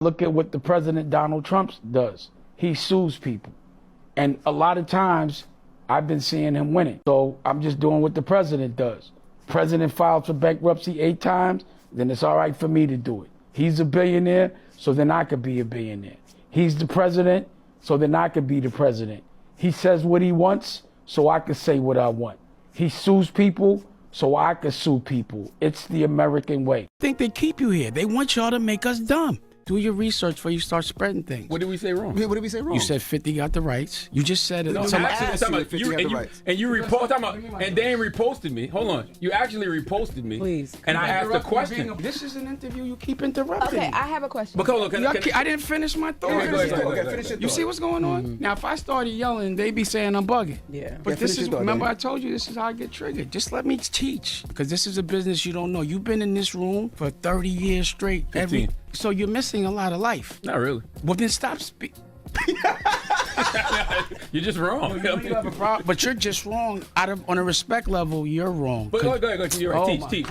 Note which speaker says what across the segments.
Speaker 1: Look at what the President Donald Trump does. He sues people. And a lot of times, I've been seeing him winning. So I'm just doing what the president does. President filed for bankruptcy 8 times, then it's all right for me to do it. He's a billionaire, so then I could be a billionaire. He's the president, so then I could be the president. He says what he wants, so I could say what I want. He sues people, so I could sue people. It's the American way. I think they keep you here. They want y'all to make us dumb. Do your research before you start spreading things.
Speaker 2: What did we say wrong?
Speaker 3: What did we say wrong?
Speaker 1: You said 50 got the rights. You just said it.
Speaker 2: No,
Speaker 3: Somebody
Speaker 2: actually,
Speaker 3: asked you if 50 had the rights.
Speaker 2: and you reposted, and Dan reposted me. Hold on. You actually reposted me.
Speaker 4: Please.
Speaker 2: And I asked a question.
Speaker 1: This is an interview. You keep interrupting.
Speaker 4: Okay, I have a question.
Speaker 2: But hold on,
Speaker 1: I didn't finish my thought.
Speaker 2: Go ahead.
Speaker 3: Finish your
Speaker 1: You
Speaker 3: thought.
Speaker 1: see what's going on? Now, if I started yelling, they be saying I'm bugging.
Speaker 4: Yeah.
Speaker 1: But this
Speaker 3: finish
Speaker 1: is,
Speaker 3: your thought,
Speaker 1: remember
Speaker 3: Danny.
Speaker 1: I told you this is how I get triggered. Just let me teach. Because this is a business you don't know. You've been in this room for 30 years straight.
Speaker 2: 15.
Speaker 1: So you're missing a lot of life.
Speaker 2: Not really.
Speaker 1: Well, then stop speaking.
Speaker 2: You're just wrong.
Speaker 1: You have a problem, but you're just wrong. On a respect level, you're wrong.
Speaker 2: But go ahead. You're right.
Speaker 1: Oh
Speaker 2: Teach.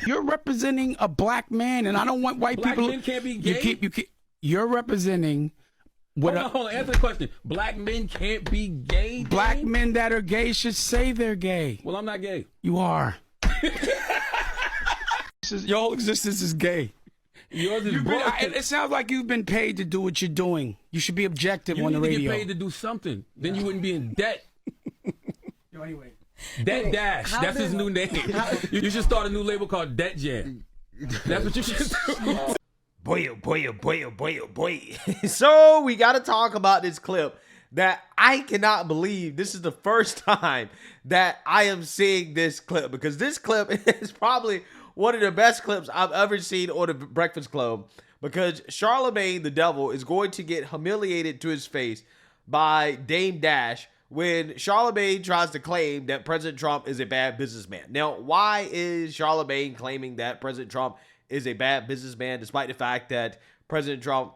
Speaker 1: You're representing a black man, and I don't want white
Speaker 2: Black
Speaker 1: people.
Speaker 2: men can't be gay?
Speaker 1: You're representing what
Speaker 2: Hold on. Answer the question. Black men can't be gay.
Speaker 1: black
Speaker 2: Dan?
Speaker 1: men that are gay should say they're gay.
Speaker 2: Well, I'm not gay.
Speaker 1: You are. Your whole existence is gay.
Speaker 2: Yours is broke.
Speaker 1: It sounds like you've been paid to do what you're doing. You should be objective
Speaker 2: You
Speaker 1: on
Speaker 2: need
Speaker 1: the
Speaker 2: to
Speaker 1: radio.
Speaker 2: get paid to do something. Then you wouldn't be in debt.
Speaker 1: Anyway.
Speaker 2: Debt Dash. That's his new name. You should start a new label called Debt Jam. That's what you should do.
Speaker 5: Boy, oh boy, oh boy, oh boy, oh boy. So we got to talk about this clip that I cannot believe this is the first time that I am seeing this clip, because this clip is probably one of the best clips I've ever seen on the Breakfast Club, because Charlamagne the Devil is going to get humiliated to his face by Dame Dash when Charlamagne tries to claim that President Trump is a bad businessman. Now, why is Charlamagne claiming that President Trump is a bad businessman, despite the fact that President Trump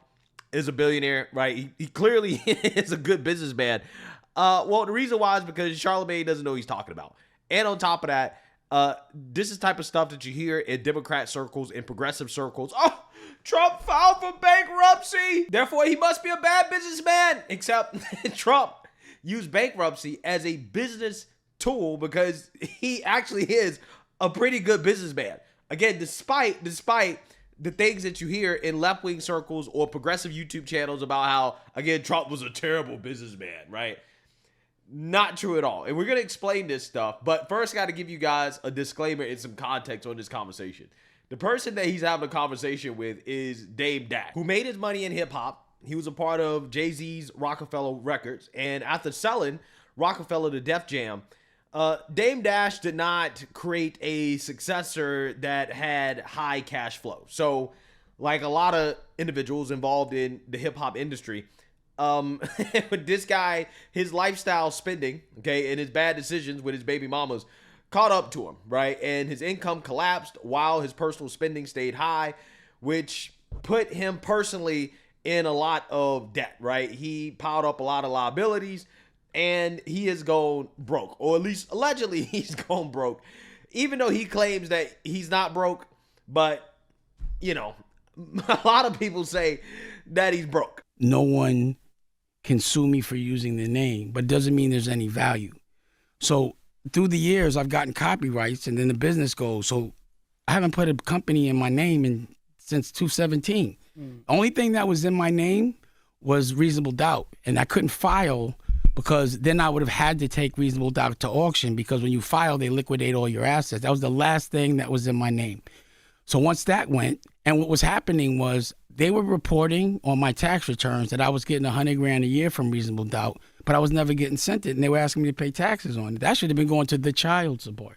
Speaker 5: is a billionaire, right? He clearly is a good businessman. Well, the reason why is because Charlamagne doesn't know what he's talking about. And on top of that, this is the type of stuff that you hear in Democrat circles, in progressive circles. Oh, Trump filed for bankruptcy, therefore he must be a bad businessman. Except Trump used bankruptcy as a business tool because he actually is a pretty good businessman. Again, despite the things that you hear in left-wing circles or progressive YouTube channels about how, again, Trump was a terrible businessman, right? Not true at all. And we're going to explain this stuff. But first, I got to give you guys a disclaimer and some context on this conversation. The person that he's having a conversation with is Dame Dash, who made his money in hip-hop. He was a part of Jay-Z's Rockefeller Records. And after selling Rockefeller to Def Jam, Dame Dash did not create a successor that had high cash flow. So, like a lot of individuals involved in the hip-hop industry, this guy, his lifestyle spending, okay, and his bad decisions with his baby mamas caught up to him, right? And his income collapsed while his personal spending stayed high, which put him personally in a lot of debt, right? He piled up a lot of liabilities, and he has gone broke, or at least allegedly he's gone broke, even though he claims that he's not broke. But, you know, a lot of people say that he's broke.
Speaker 1: No one can sue me for using the name, but doesn't mean there's any value. So through the years, I've gotten copyrights, and then the business goes. So I haven't put a company in my name since 2017. Only thing that was in my name was Reasonable Doubt, and I couldn't file because then I would have had to take Reasonable Doubt to auction, because when you file, they liquidate all your assets. That was the last thing that was in my name. So once that went, and what was happening was they were reporting on my tax returns that I was getting $100,000 a year from Reasonable Doubt, but I was never getting sent it, and they were asking me to pay taxes on it. That should have been going to the child support.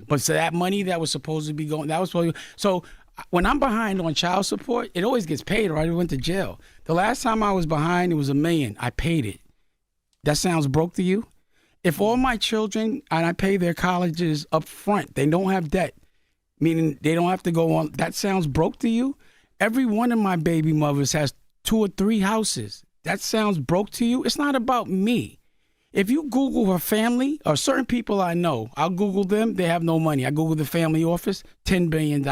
Speaker 1: But so that money that was supposed to be going, that was supposed to, so when I'm behind on child support, it always gets paid, or I went to jail. The last time I was behind, it was $1 million. I paid it. That sounds broke to you? If all my children, and I pay their colleges up front, they don't have debt, meaning they don't have to go on, that sounds broke to you? Every one of my baby mothers has 2 or 3 houses. That sounds broke to you? It's not about me. If you Google her family, or certain people I know, I'll Google them, they have no money. I Google the family office, $10 billion.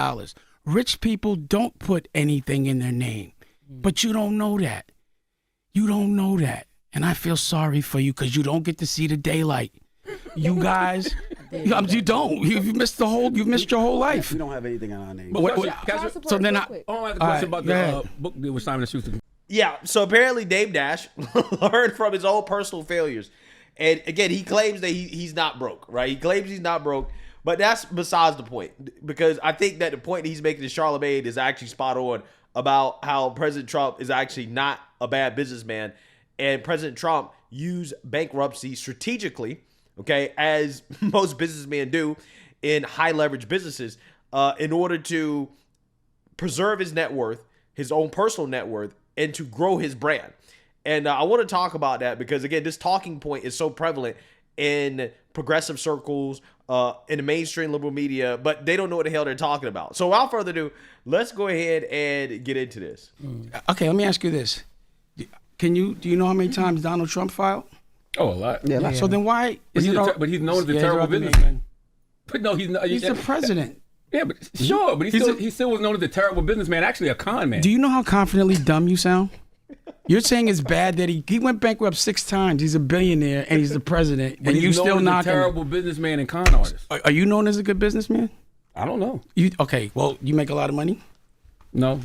Speaker 1: Rich people don't put anything in their name, but you don't know that. You don't know that. And I feel sorry for you because you don't get to see the daylight. You guys, you don't. You've missed your whole life.
Speaker 3: We don't have anything in our name.
Speaker 1: So then
Speaker 2: I have a question about the book deal with Simon & Schuster.
Speaker 5: Yeah, so apparently Dame Dash learned from his own personal failures. And again, he claims that he's not broke, right? He claims he's not broke, but that's besides the point. Because I think that the point he's making to Charlamagne is actually spot on about how President Trump is actually not a bad businessman. And President Trump used bankruptcy strategically, okay, as most businessmen do in high leverage businesses, in order to preserve his net worth, his own personal net worth, and to grow his brand. And I want to talk about that because, again, this talking point is so prevalent in progressive circles, in the mainstream liberal media, but they don't know what the hell they're talking about. So without further ado, let's go ahead and get into this.
Speaker 1: Okay, let me ask you this. Do you know how many times Donald Trump filed?
Speaker 2: Oh, a lot.
Speaker 1: Yeah. So then why is
Speaker 2: but he's known as a terrible businessman. But no, he's not.
Speaker 1: He's the president.
Speaker 2: Yeah, but sure, but he still was known as a terrible businessman, actually a con man.
Speaker 1: Do you know how confidently dumb you sound? You're saying it's bad that he went bankrupt 6 times. He's a billionaire and he's the president, and you still knocking
Speaker 2: a terrible businessman and con artist.
Speaker 1: Are you known as a good businessman?
Speaker 2: I don't know.
Speaker 1: Okay? Well, you make a lot of money.
Speaker 2: No.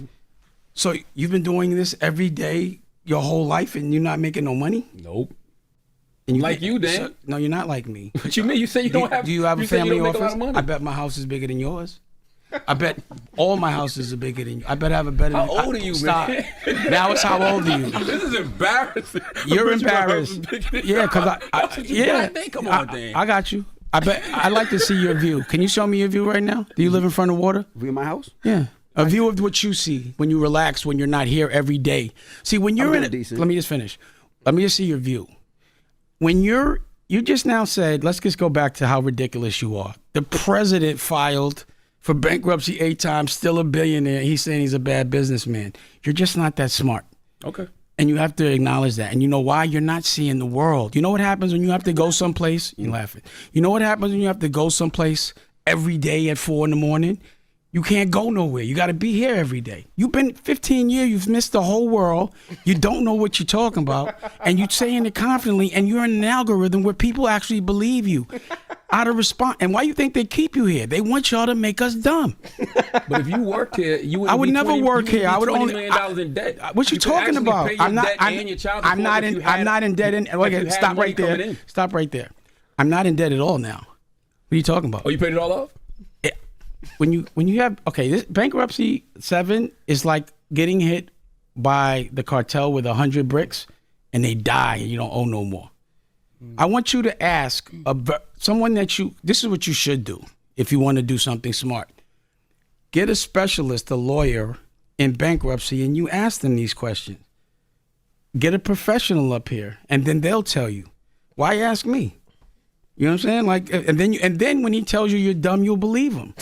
Speaker 1: So you've been doing this every day your whole life, and you're not making no money?
Speaker 2: Nope.
Speaker 1: And you
Speaker 2: like you, Dan?
Speaker 1: No, you're not like me.
Speaker 2: What you mean? You say you don't have.
Speaker 1: Do you have a family office?
Speaker 2: I
Speaker 1: bet my house is bigger than yours. I bet all my houses are bigger than you. I bet I have a better.
Speaker 2: How old are you,
Speaker 1: stop.
Speaker 2: man?
Speaker 1: Now it's how old are you?
Speaker 2: This is embarrassing.
Speaker 1: You're embarrassed. Yeah, because
Speaker 2: Come on, Dan.
Speaker 1: I got you. I bet I'd like to see your view. Can you show me your view right now? Do you live in front of water?
Speaker 3: View of my house?
Speaker 1: Yeah. A view of what you see when you relax, when you're not here every day. See, when you're let me just finish. Let me just see your view. When you just now said, let's just go back to how ridiculous you are. The president filed for bankruptcy 8 times, still a billionaire. He's saying he's a bad businessman. You're just not that smart.
Speaker 2: Okay.
Speaker 1: And you have to acknowledge that. And you know why? You're not seeing the world. You know what happens when you have to go someplace? You're laughing. You know what happens when you have to go someplace every day at 4 a.m? You can't go nowhere. You got to be here every day. You've been 15 years. You've missed the whole world. You don't know what you're talking about. And you're saying it confidently. And you're in an algorithm where people actually believe you out of response. And why you think they keep you here? They want y'all to make us dumb.
Speaker 2: But if you worked here, you would.
Speaker 1: I would never work here. I would only
Speaker 2: $20 million in debt.
Speaker 1: What you talking about? I'm not in debt. Okay, stop right there. Stop right there. I'm not in debt at all now. What are you talking about?
Speaker 2: Oh, you paid it all off?
Speaker 1: When you have this bankruptcy 7 is like getting hit by the cartel with 100 bricks and they die and you don't owe no more. I want you to ask someone this is what you should do if you want to do something smart. Get a specialist, a lawyer in bankruptcy, and you ask them these questions. Get a professional up here and then they'll tell you. Why ask me? You know what I'm saying? And then when he tells you you're dumb, you'll believe him.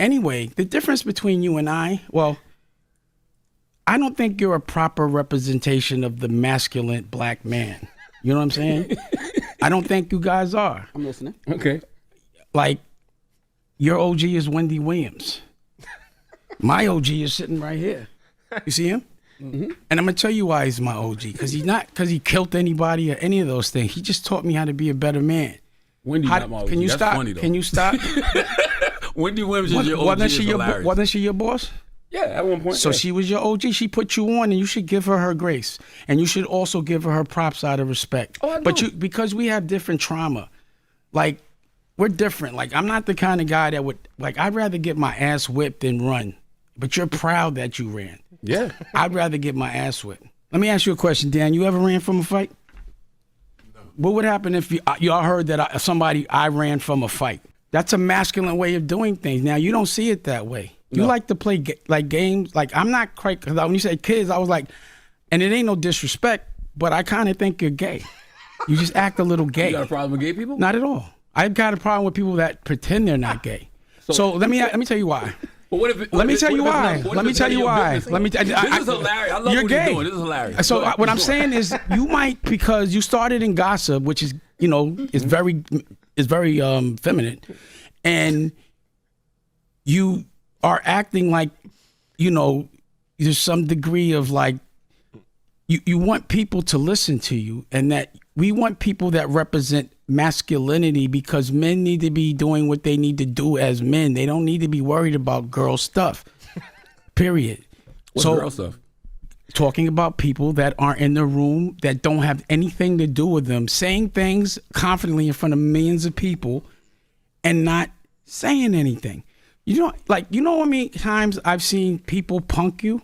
Speaker 1: Anyway, the difference between you and I don't think you're a proper representation of the masculine black man. You know what I'm saying? I don't think you guys are.
Speaker 3: I'm listening.
Speaker 2: Okay.
Speaker 1: Like, your OG is Wendy Williams. My OG is sitting right here. You see him? Mm-hmm. And I'm going to tell you why he's my OG. Because he killed anybody or any of those things. He just taught me how to be a better man.
Speaker 2: Wendy not my OG.
Speaker 1: Can you
Speaker 2: That's
Speaker 1: stop?
Speaker 2: Funny, though.
Speaker 1: Can you stop?
Speaker 2: Wendy Williams is your OG.
Speaker 1: Wasn't she your boss?
Speaker 2: Yeah, at one point.
Speaker 1: So she was your OG. She put you on, and you should give her grace, and you should also give her props out of respect.
Speaker 2: Oh, I do.
Speaker 1: But because we have different trauma, like we're different. Like I'm not the kind of guy that would I'd rather get my ass whipped than run. But you're proud that you ran.
Speaker 2: Yeah.
Speaker 1: I'd rather get my ass whipped. Let me ask you a question, Dan. You ever ran from a fight? No. What would happen if y'all heard that I ran from a fight? That's a masculine way of doing things. Now, you don't see it that way. You like to play games. Like, I'm not quite, because when you say kids, I was like, and it ain't no disrespect, but I kind of think you're gay. You just act a little gay.
Speaker 2: You got a problem with gay people?
Speaker 1: Not at all. I've got a problem with people that pretend they're not gay. So let me tell you why. Let me tell you why. This is hilarious. I love what you're doing. This is hilarious. So what I'm saying is, you might, because you started in gossip, which is, is very feminine, and you are acting like, there's some degree of like, you want people to listen to you, and that we want people that represent masculinity, because men need to be doing what they need to do as men. They don't need to be worried about girl stuff, period.
Speaker 2: What's girl stuff?
Speaker 1: Talking about people that aren't in the room, that don't have anything to do with them, saying things confidently in front of millions of people and not saying anything. How many times I've seen people punk you?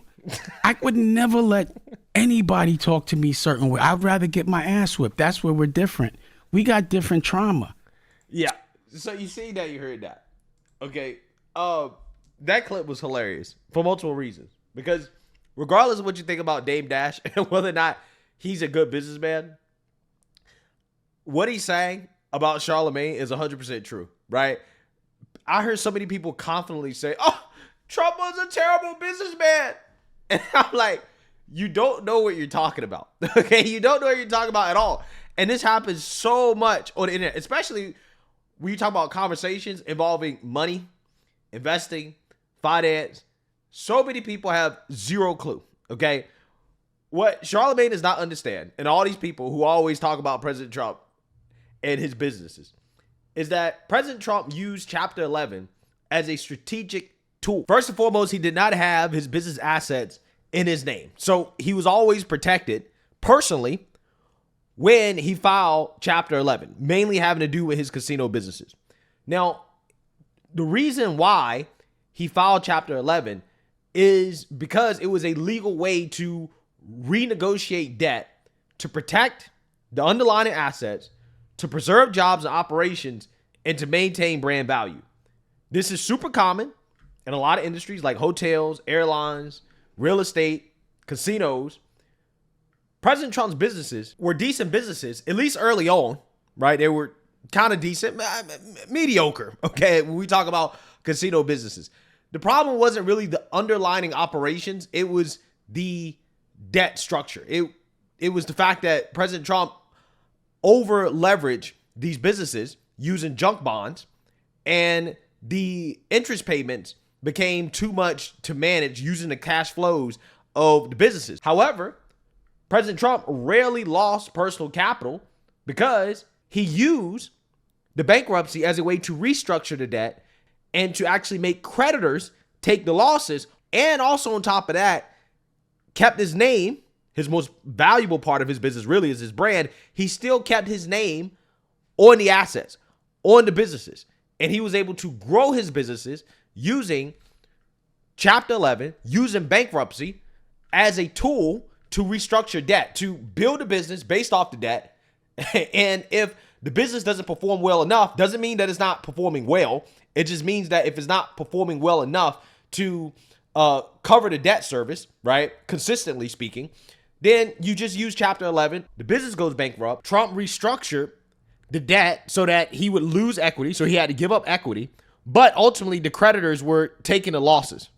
Speaker 1: I would never let anybody talk to me a certain way. I'd rather get my ass whipped. That's where we're different. We got different trauma.
Speaker 5: Yeah. So you see that, you heard that. Okay. That clip was hilarious for multiple reasons. Because regardless of what you think about Dame Dash and whether or not he's a good businessman, what he's saying about Charlamagne is 100% true, right? I heard so many people confidently say, oh, Trump was a terrible businessman. And I'm like, you don't know what you're talking about. Okay? You don't know what you're talking about at all. And this happens so much on the internet, especially when you talk about conversations involving money, investing, finance. So many people have zero clue, okay? What Charlamagne does not understand, and all these people who always talk about President Trump and his businesses, is that President Trump used Chapter 11 as a strategic tool. First and foremost, he did not have his business assets in his name. So he was always protected personally when he filed Chapter 11, mainly having to do with his casino businesses. Now, the reason why he filed Chapter 11 is because it was a legal way to renegotiate debt, to protect the underlying assets, to preserve jobs and operations, and to maintain brand value. This is super common in a lot of industries like hotels, airlines, real estate, casinos. President Trump's businesses were decent businesses, at least early on, right? They were kind of decent, mediocre, okay, when we talk about casino businesses. The problem wasn't really the underlying operations. It was the debt structure. It was the fact that President Trump over leveraged these businesses using junk bonds, and the interest payments became too much to manage using the cash flows of the businesses. However, President Trump rarely lost personal capital because he used the bankruptcy as a way to restructure the debt and to actually make creditors take the losses. And also on top of that, kept his name. His most valuable part of his business really is his brand. He still kept his name on the assets, on the businesses. And he was able to grow his businesses using Chapter 11, using bankruptcy as a tool to restructure debt, to build a business based off the debt. And if the business doesn't perform well enough, doesn't mean that it's not performing well. It just means that if it's not performing well enough to cover the debt service, right, consistently speaking, then you just use Chapter 11. The business goes bankrupt. Trump restructured the debt so that he would lose equity, so he had to give up equity. But ultimately, the creditors were taking the losses.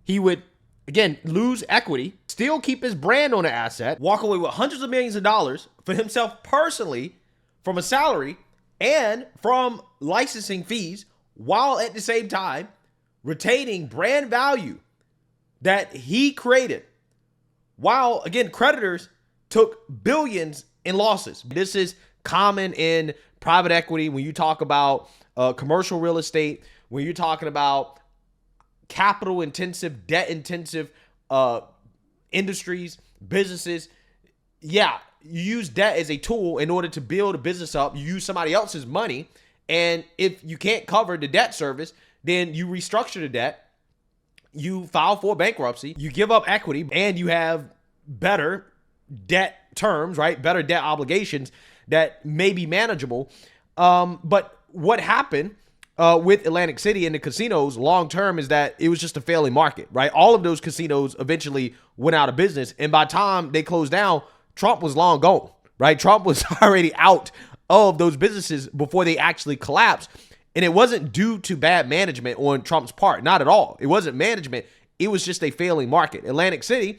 Speaker 5: He would, again, lose equity, still keep his brand on the asset, walk away with hundreds of millions of dollars for himself personally from a salary and from licensing fees, while at the same time retaining brand value that he created. While, again, creditors took billions in losses. This is common in private equity when you talk about commercial real estate, when you're talking about capital intensive, debt intensive industries, businesses. Yeah, you use debt as a tool in order to build a business up. You use somebody else's money. And if you can't cover the debt service, then you restructure the debt. You file for bankruptcy. You give up equity, and you have better debt terms, right? Better debt obligations that may be manageable. But what happened with Atlantic City and the casinos long term is that it was just a failing market, right? All of those casinos eventually went out of business. And by the time they closed down, Trump was long gone, right? Trump was already out of those businesses before they actually collapsed. And it wasn't due to bad management on Trump's part. Not at all. It wasn't management. It was just a failing market. Atlantic City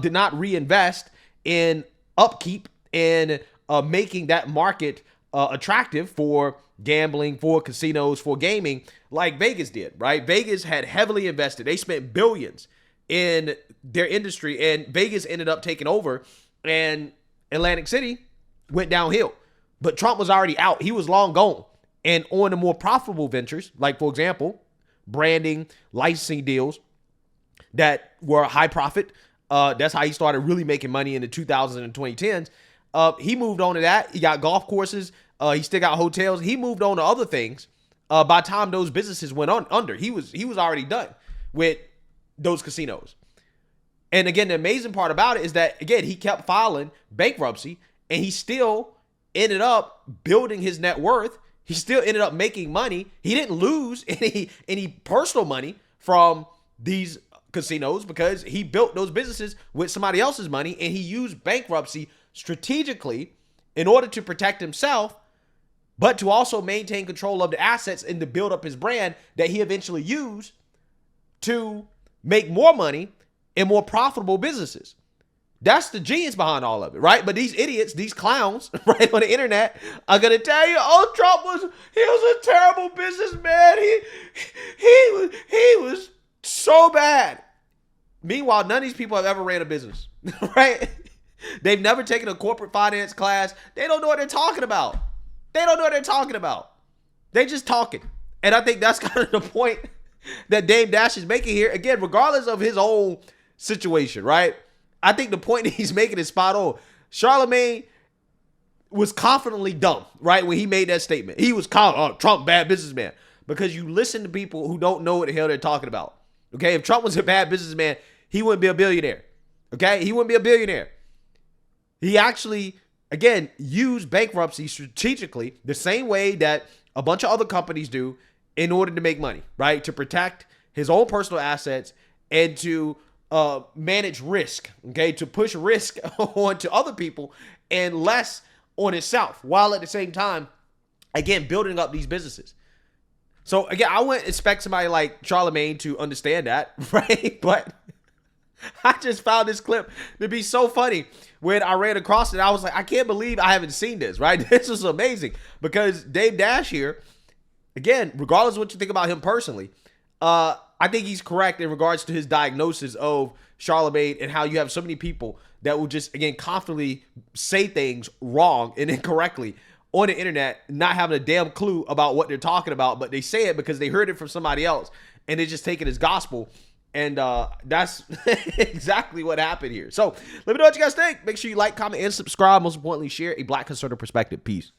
Speaker 5: did not reinvest in upkeep and making that market attractive for gambling, for casinos, for gaming, like Vegas did, right? Vegas had heavily invested. They spent billions in their industry, and Vegas ended up taking over, and Atlantic City went downhill. But Trump was already out. He was long gone. And on the more profitable ventures, like, for example, branding, licensing deals that were high profit, that's how he started really making money in the 2000s and 2010s. He moved on to that. He got golf courses. He still got hotels. He moved on to other things. By the time those businesses went under, he was already done with those casinos. And again, the amazing part about it is that, again, he kept filing bankruptcy, and he still ended up building his net worth. He still ended up making money. He didn't lose any personal money from these casinos because he built those businesses with somebody else's money, and he used bankruptcy strategically in order to protect himself, but to also maintain control of the assets and to build up his brand that he eventually used to make more money in more profitable businesses. That's the genius behind all of it, right? But these idiots, these clowns, right, on the internet are gonna tell you, "Oh, Trump was a terrible businessman. He was so bad." Meanwhile, none of these people have ever ran a business, right? They've never taken a corporate finance class. They don't know what they're talking about. They just talking. And I think that's kind of the point that Dame Dash is making here. Again, regardless of his own situation, right? I think the point that he's making is spot on. Charlamagne was confidently dumb, right, when he made that statement. He was confident, "Oh, Trump, bad businessman." Because you listen to people who don't know what the hell they're talking about. Okay, if Trump was a bad businessman, he wouldn't be a billionaire. Okay, he wouldn't be a billionaire. He actually, again, used bankruptcy strategically the same way that a bunch of other companies do in order to make money, right? To protect his own personal assets and to manage risk, okay? To push risk onto other people and less on itself, while at the same time, again, building up these businesses. So again, I wouldn't expect somebody like Charlamagne to understand that, right? But I just found this clip to be so funny. When I ran across it, I was like, I can't believe I haven't seen this, right? This is amazing because Dave Dash here, again, regardless of what you think about him personally, I think he's correct in regards to his diagnosis of Charlamagne and how you have so many people that will just, again, confidently say things wrong and incorrectly on the internet, not having a damn clue about what they're talking about, but they say it because they heard it from somebody else and they just take it as gospel. And that's exactly what happened here. So let me know what you guys think. Make sure you like, comment, and subscribe. Most importantly, share a Black conservative perspective. Peace.